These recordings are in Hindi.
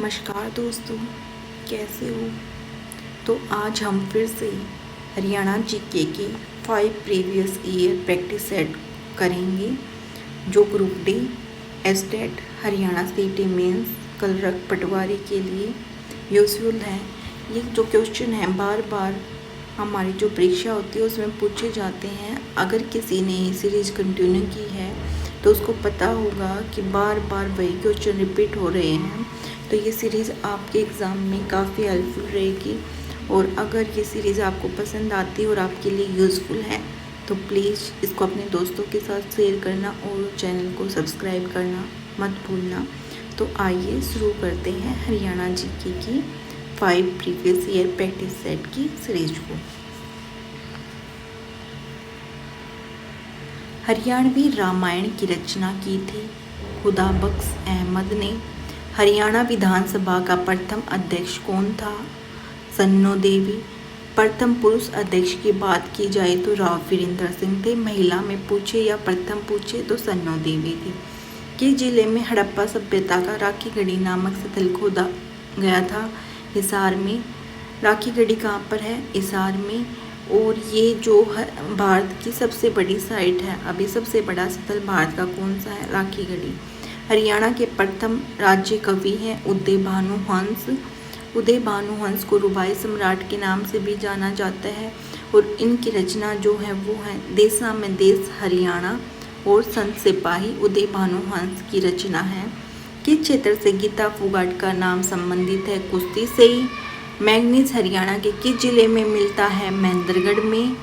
नमस्कार दोस्तों, कैसे हो। तो आज हम फिर से हरियाणा जीके के 5 प्रीवियस ईयर प्रैक्टिस सेट करेंगे जो ग्रुप डी एस्टेट Haryana CET mains clerk patwari के लिए यूज़फुल है। ये जो क्वेश्चन है बार बार हमारी जो परीक्षा होती है उसमें पूछे जाते हैं। अगर किसी ने ये सीरीज़ कंटिन्यू की है तो उसको पता होगा कि बार बार वही क्वेश्चन रिपीट हो रहे हैं। तो ये सीरीज़ आपके एग्ज़ाम में काफ़ी हेल्पफुल रहेगी। और अगर ये सीरीज़ आपको पसंद आती है और आपके लिए यूज़फुल है तो प्लीज़ इसको अपने दोस्तों के साथ शेयर करना और चैनल को सब्सक्राइब करना मत भूलना। तो आइए शुरू करते हैं हरियाणा जीके की 5 प्रीवियस ईयर प्रैक्टिस सेट की सीरीज को। हरियाणवी रामायण की रचना की थी खुदाबख्श अहमद ने। हरियाणा विधानसभा का प्रथम अध्यक्ष कौन था? सन्नो देवी। प्रथम पुरुष अध्यक्ष की बात की जाए तो राव वीरेंद्र सिंह थे। महिला में पूछे या प्रथम पूछे तो सन्नो देवी थी। किस जिले में हड़प्पा सभ्यता का राखीगढ़ी नामक स्थल खोदा गया था? हिसार में। राखीगढ़ी कहाँ पर है? हिसार में। और ये जो भारत की सबसे बड़ी साइट है, अभी सबसे बड़ा स्थल भारत का कौन सा है? राखीगढ़ी। हरियाणा के प्रथम राज्य कवि हैं उदय भानु हंस। उदय भानु हंस को रुबाई सम्राट के नाम से भी जाना जाता है और इनकी रचना जो है वो है देसा में देश हरियाणा और संत सिपाही उदय भानु हंस की रचना है। किस क्षेत्र से गीता फोगाट का नाम संबंधित है? कुश्ती से ही। मैंगनीज हरियाणा के किस जिले में मिलता है? महेंद्रगढ़ में।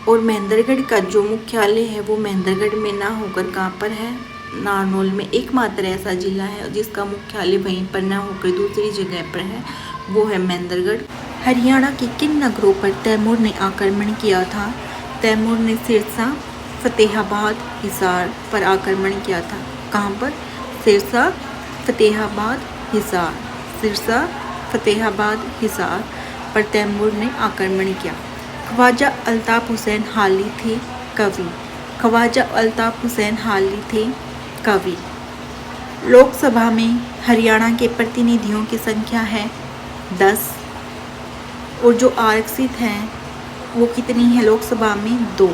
और महेंद्रगढ़ का जो मुख्यालय है वो महेंद्रगढ़ में ना होकर कहाँ पर है? नारनौल में। एकमात्र ऐसा जिला है जिसका मुख्यालय वहीं पर ना होकर दूसरी जगह पर है, वो है महेंद्रगढ़। हरियाणा के किन नगरों पर तैमूर ने आक्रमण किया था? तैमूर ने सिरसा, फतेहाबाद, हिसार पर आक्रमण किया था। कहाँ पर? सिरसा, फतेहाबाद, हिसार। सिरसा, फतेहाबाद, हिसार पर तैमूर ने आक्रमण किया। ख्वाजा अल्ताफ़ हुसैन हाली थे कवि। ख्वाजा अल्ताफ़ हुसैन हाली थे कवि। लोकसभा में हरियाणा के प्रतिनिधियों की संख्या है 10 और जो आरक्षित हैं वो कितनी है लोकसभा में? 2।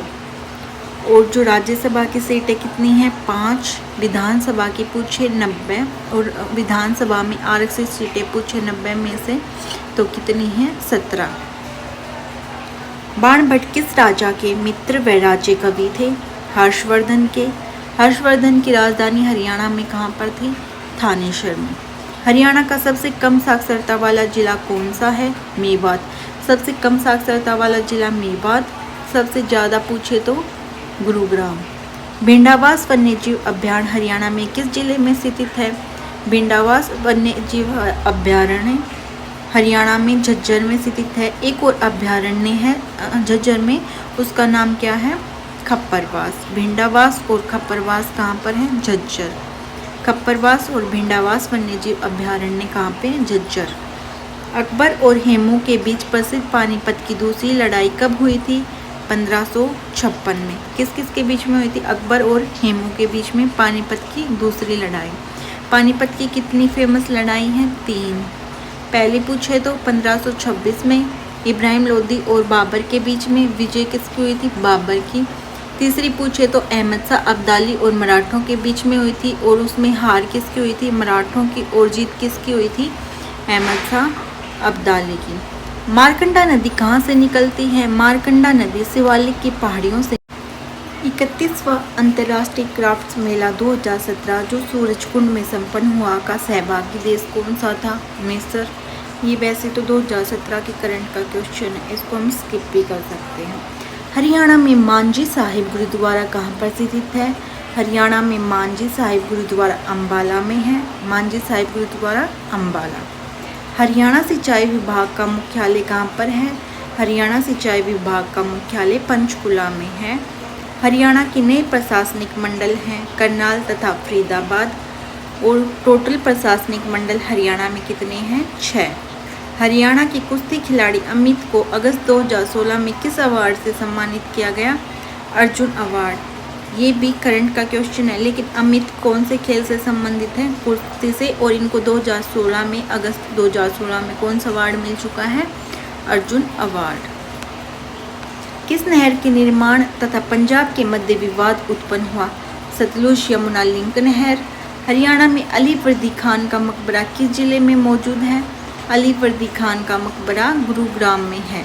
और जो राज्यसभा की सीटें कितनी हैं? 5। विधानसभा की पूछे 90 और विधानसभा में आरक्षित सीटें पूछे 90 में से तो कितनी हैं? 17। बाणभट्ट किस राजा के मित्र व राज्य कवि थे? हर्षवर्धन के। हर्षवर्धन की राजधानी हरियाणा में कहाँ पर थी? थानेश्वर में। हरियाणा का सबसे कम साक्षरता वाला जिला कौन सा है? मेवात। सबसे कम साक्षरता वाला जिला मेवात। सबसे ज़्यादा पूछे तो गुरुग्राम। भिंडावास वन्यजीव अभयारण्य हरियाणा में किस जिले में स्थित है? भिंडावास वन्यजीव अभयारण्य हरियाणा में झज्जर में स्थित है। एक और अभयारण्य है झज्जर में, उसका नाम क्या है? खप्परवास। भिंडावास और खप्परवास कहाँ पर है? झज्जर। खप्परवास और भिंडावास वन्यजीव अभयारण्य कहाँ पे? झज्जर। अकबर और हेमू के बीच प्रसिद्ध पानीपत की दूसरी लड़ाई कब हुई थी? 1556 में। किस किस के बीच में हुई थी? अकबर और हेमू के बीच में पानीपत की दूसरी लड़ाई। पानीपत की कितनी फेमस लड़ाई हैं? 3। पहले पूछे तो 1526 में इब्राहिम लोदी और बाबर के बीच में विजय किसकी हुई थी? बाबर की। तीसरी पूछे तो अहमद शाह अब्दाली और मराठों के बीच में हुई थी और उसमें हार किसकी हुई थी? मराठों की। और जीत किसकी हुई थी? अहमद शाह अब्दाली की। मारकंडा नदी कहाँ से निकलती है? मारकंडा नदी शिवालिक की पहाड़ियों से। 31वां अंतर्राष्ट्रीय क्राफ्ट्स मेला 2017 जो सूरजकुंड में संपन्न हुआ का सहभागी देश कौन सा था? मिस्र। ये वैसे तो 2017 के करंट का क्वेश्चन है, इसको हम स्किप भी कर सकते हैं। हरियाणा में मांझी साहिब गुरुद्वारा कहाँ पर स्थित है? हरियाणा में मांझी साहिब गुरुद्वारा अम्बाला में है। मांझी साहिब गुरुद्वारा अम्बाला। हरियाणा सिंचाई विभाग का मुख्यालय कहाँ पर है? हरियाणा सिंचाई विभाग का मुख्यालय पंचकुला में है। हरियाणा के नए प्रशासनिक मंडल हैं करनाल तथा फरीदाबाद और टोटल प्रशासनिक मंडल हरियाणा में कितने हैं? 6। हरियाणा के कुश्ती खिलाड़ी अमित को अगस्त 2016 में किस अवार्ड से सम्मानित किया गया? अर्जुन अवार्ड। ये भी करंट का क्वेश्चन है। लेकिन अमित कौन से खेल से संबंधित है? कुश्ती से। और इनको 2016 में, अगस्त 2016 में कौन सा अवार्ड मिल चुका है? अर्जुन अवार्ड। किस नहर के निर्माण तथा पंजाब के मध्य विवाद उत्पन्न हुआ? सतलुज यमुना लिंक नहर। हरियाणा में अली वर्दी खान का मकबरा किस जिले में मौजूद है? अली वर्दी खान का मकबरा गुरुग्राम में है।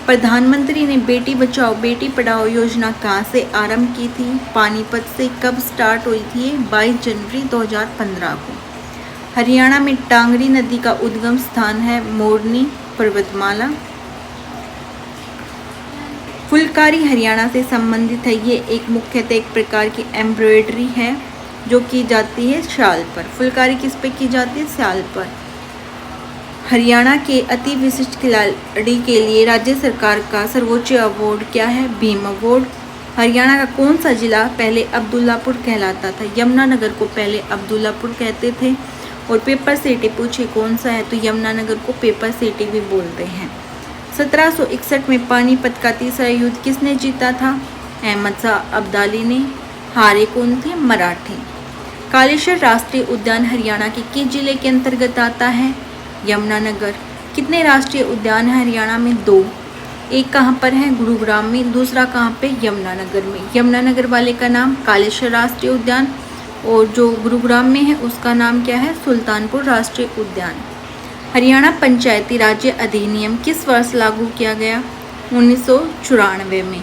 प्रधानमंत्री ने बेटी बचाओ बेटी पढ़ाओ योजना कहाँ से आरंभ की थी? पानीपत से। कब स्टार्ट हुई थी? 22 जनवरी 2015 को। हरियाणा में टांगरी नदी का उद्गम स्थान है मोरनी पर्वतमाला। फुलकारी हरियाणा से संबंधित है। ये एक मुख्यतः एक प्रकार की एम्ब्रॉयडरी है जो की जाती है शाल पर। फुलकारी किस पे की जाती है? शाल पर। हरियाणा के अति विशिष्ट खिलाड़ी के लिए राज्य सरकार का सर्वोच्च अवार्ड क्या है? भीम अवार्ड। हरियाणा का कौन सा जिला पहले अब्दुल्लापुर कहलाता था? यमुनानगर को पहले अब्दुल्लापुर कहते थे। और पेपर सिटी पूछे कौन सा है तो यमुनानगर को पेपर सिटी भी बोलते हैं। 1761 में पानीपत का तीसरा युद्ध किसने जीता था? अहमद शाह अब्दाली ने। हारे कौन थे? मराठे। कालेश्वर राष्ट्रीय उद्यान हरियाणा के किस जिले के अंतर्गत आता है? यमुनानगर। कितने राष्ट्रीय उद्यान है हरियाणा में? 2। एक कहाँ पर है? गुरुग्राम में। दूसरा कहाँ पे? यमुनानगर में। यमुनानगर वाले का नाम कालेश्वर राष्ट्रीय उद्यान और जो गुरुग्राम में है उसका नाम क्या है? सुल्तानपुर राष्ट्रीय उद्यान। हरियाणा पंचायती राज्य अधिनियम किस वर्ष लागू किया गया? 1994 में।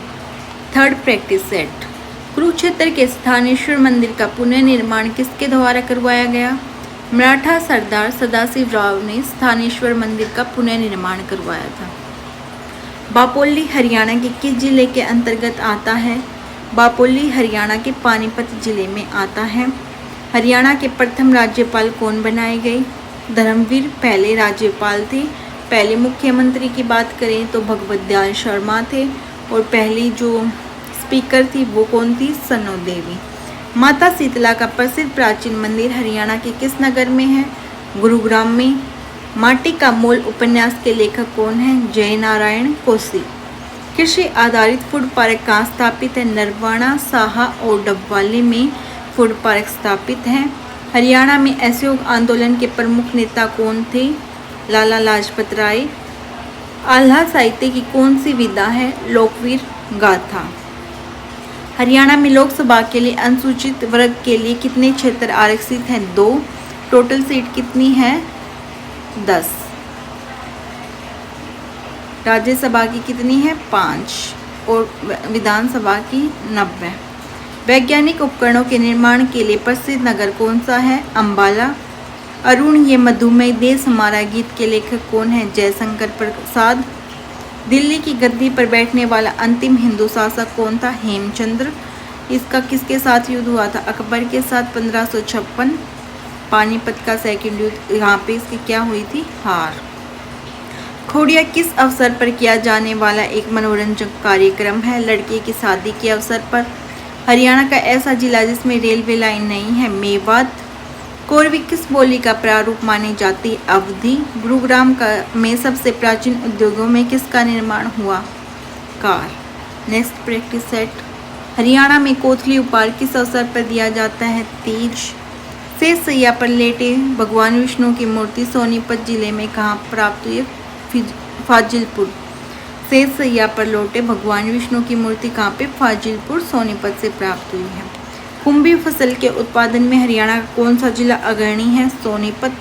Third practice set. कुरुक्षेत्र के स्थानेश्वर मंदिर का पुनर्निर्माण किसके द्वारा करवाया गया? मराठा सरदार सदाशिव राव ने स्थानेश्वर मंदिर का पुनर्निर्माण करवाया था। बापोली हरियाणा के किस जिले के अंतर्गत आता है? बापोली हरियाणा के पानीपत जिले में आता है। हरियाणा के प्रथम राज्यपाल कौन बनाए गए? धर्मवीर पहले राज्यपाल थे। पहले मुख्यमंत्री की बात करें तो भगवत दयाल शर्मा थे और पहली जो स्पीकर थी वो कौन थी? सनो देवी। माता शीतला का प्रसिद्ध प्राचीन मंदिर हरियाणा के किस नगर में है? गुरुग्राम में। माटी का मोल उपन्यास के लेखक कौन है? जय नारायण कोसी। कृषि आधारित फूड पार्क कहाँ स्थापित है? नरवाना, साहा और डबवाली में फूड पार्क स्थापित है। हरियाणा में असहयोग आंदोलन के प्रमुख नेता कौन थे? लाला लाजपत राय। आल्हा साहित्य की कौन सी विधा है? लोकवीर गाथा। हरियाणा में लोकसभा के लिए अनुसूचित वर्ग के लिए कितने क्षेत्र आरक्षित हैं? 2। टोटल सीट कितनी है? 10। राज्यसभा की कितनी है? 5 और विधानसभा की 90। वैज्ञानिक उपकरणों के निर्माण के लिए प्रसिद्ध नगर कौन सा है? अंबाला। अरुण ये मधुमेह देश हमारा गीत के लेखक कौन है? जयशंकर प्रसाद। दिल्ली की गद्दी पर बैठने वाला अंतिम हिंदू शासक कौन था? हेमचंद्र। इसका किसके साथ युद्ध हुआ था? अकबर के साथ 1556। पानीपत का सेकंड युद्ध, यहाँ पे इसकी क्या हुई थी? हार। खोड़िया किस अवसर पर किया जाने वाला एक मनोरंजक कार्यक्रम है? लड़के की शादी के अवसर पर। हरियाणा का ऐसा जिला जिसमें रेलवे लाइन नहीं है? मेवात। कोरवी किस बोली का प्रारूप मानी जाती है? अवधी। गुरुग्राम का में सबसे प्राचीन उद्योगों में किसका निर्माण हुआ? Car. Next practice set. Haryana में कोथली उपहार किस अवसर पर दिया जाता है? तीज। शेष सैया पर लेटे भगवान विष्णु की मूर्ति सोनीपत जिले में कहाँ प्राप्त हुई? फाजिलपुर। शेष सैया पर लौटे भगवान विष्णु की मूर्ति कहाँ पे? फाजिलपुर सोनीपत से प्राप्त हुई है। कुंभी फसल के उत्पादन में हरियाणा का कौन सा जिला अग्रणी है? सोनीपत।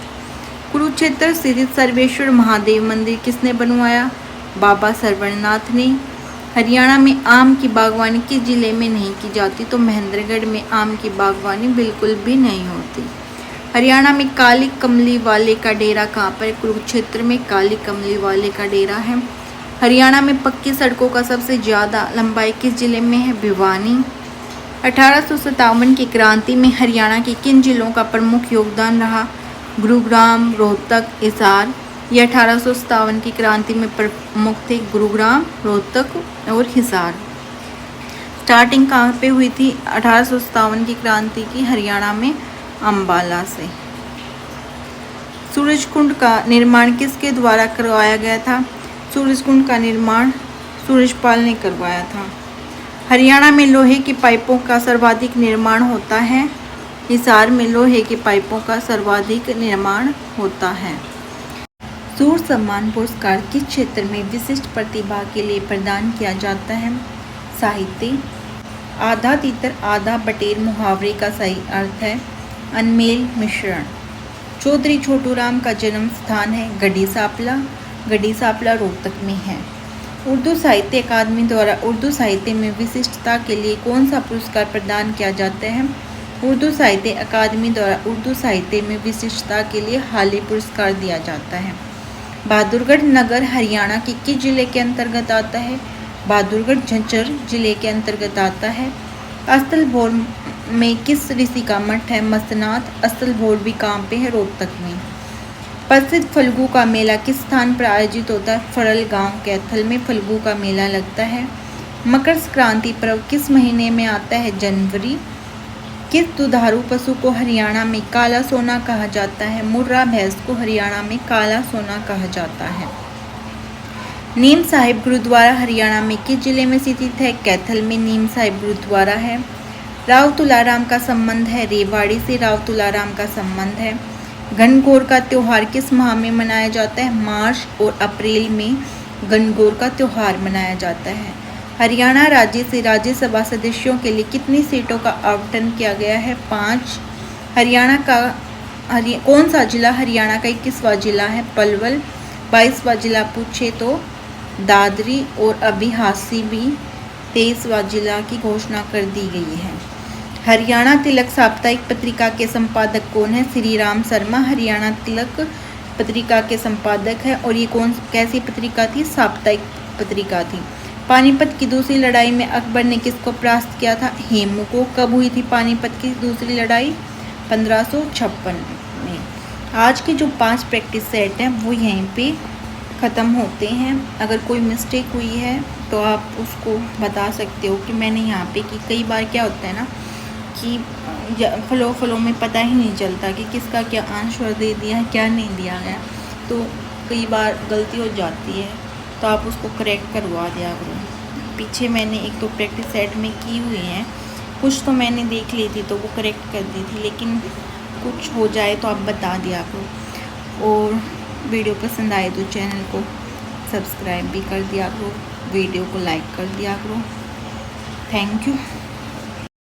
कुरुक्षेत्र स्थित सर्वेश्वर महादेव मंदिर किसने बनवाया? बाबा सरवणनाथ ने। हरियाणा में आम की बागवानी किस जिले में नहीं की जाती? तो महेंद्रगढ़ में आम की बागवानी बिल्कुल भी नहीं होती। हरियाणा में काली कमली वाले का डेरा कहाँ पर? कुरुक्षेत्र में काली कमली वाले का डेरा है। हरियाणा में पक्की सड़कों का सबसे ज़्यादा लंबाई किस जिले में है? भिवानी। 1857 की क्रांति में हरियाणा के किन जिलों का प्रमुख योगदान रहा? गुरुग्राम, रोहतक, हिसार। ये 1857 की क्रांति में प्रमुख थे गुरुग्राम, रोहतक और हिसार। स्टार्टिंग कहाँ पे हुई थी 1857 की क्रांति की? हरियाणा में अंबाला से। सूरजकुंड का निर्माण किसके द्वारा करवाया गया था? सूरजकुंड का निर्माण सूरजपाल ने करवाया था। हरियाणा में लोहे की पाइपों का सर्वाधिक निर्माण होता है। हिसार में लोहे की पाइपों का सर्वाधिक निर्माण होता है। सूर्य सम्मान पुरस्कार किस क्षेत्र में विशिष्ट प्रतिभा के लिए प्रदान किया जाता है? साहित्य। आधा तीतर आधा बटेर मुहावरे का सही अर्थ है अनमेल मिश्रण। चौधरी छोटू राम का जन्म स्थान है गढ़ी सांपला। गढ़ी सांपला रोहतक में है। उर्दू साहित्य अकादमी द्वारा उर्दू साहित्य में विशिष्टता के लिए कौन सा पुरस्कार प्रदान किया जाता है? उर्दू साहित्य अकादमी द्वारा उर्दू साहित्य में विशिष्टता के लिए हाली पुरस्कार दिया जाता है। बहादुरगढ़ नगर हरियाणा के किस जिले के अंतर्गत आता है? बहादुरगढ़ झज्जर जिले के अंतर्गत आता है। अस्तलभोर में किस ऋषि का मठ है? मस्तनाथ। अस्तलभोर भी कहाँ पे है? रोहतक में। प्रसिद्ध फल्गु का मेला किस स्थान पर आयोजित होता है? फरल गांव कैथल में फल्गु का मेला लगता है। मकर संक्रांति पर्व किस महीने में आता है? जनवरी। किस दुधारू पशु को हरियाणा में काला सोना कहा जाता है? मुर्रा भैंस को हरियाणा में काला सोना कहा जाता है। नीम साहिब गुरुद्वारा हरियाणा में किस जिले में स्थित है? कैथल में नीम साहिब गुरुद्वारा है। राव तुलाराम का संबंध है? रेवाड़ी से राव तुलाराम का संबंध है। गणगौर का त्यौहार किस माह में मनाया जाता है? मार्च और अप्रैल में गणगौर का त्यौहार मनाया जाता है। हरियाणा राज्य से राज्यसभा सदस्यों के लिए कितनी सीटों का आवंटन किया गया है? 5। हरियाणा का कौन सा जिला हरियाणा का 21वां जिला है? पलवल। 22वां जिला पूछे तो दादरी और अभी हांसी भी 23वां जिला की घोषणा कर दी गई है। हरियाणा तिलक साप्ताहिक पत्रिका के संपादक कौन है? श्री राम शर्मा हरियाणा तिलक पत्रिका के संपादक है। और ये कैसी पत्रिका थी? साप्ताहिक पत्रिका थी। पानीपत की दूसरी लड़ाई में अकबर ने किसको परास्त किया था? हेमू को। कब हुई थी पानीपत की दूसरी लड़ाई? 1556 में। आज के जो 5 प्रैक्टिस सेट हैं वो यहीं पे ख़त्म होते हैं। अगर कोई मिस्टेक हुई है तो आप उसको बता सकते हो कि मैंने यहाँ पे कि कई बार क्या होता है ना कि फ्लो में पता ही नहीं चलता कि किसका क्या आंसर दे दिया है क्या नहीं दिया गया, तो कई बार गलती हो जाती है, तो आप उसको करेक्ट करवा दिया करो। पीछे मैंने एक तो प्रैक्टिस सेट में की हुई हैं, कुछ तो मैंने देख ली थी तो वो करेक्ट कर दी थी, लेकिन कुछ हो जाए तो आप बता दिया करो। और वीडियो पसंद आए तो चैनल को सब्सक्राइब भी कर दिया करो, वीडियो को लाइक कर दिया करो। Thank you.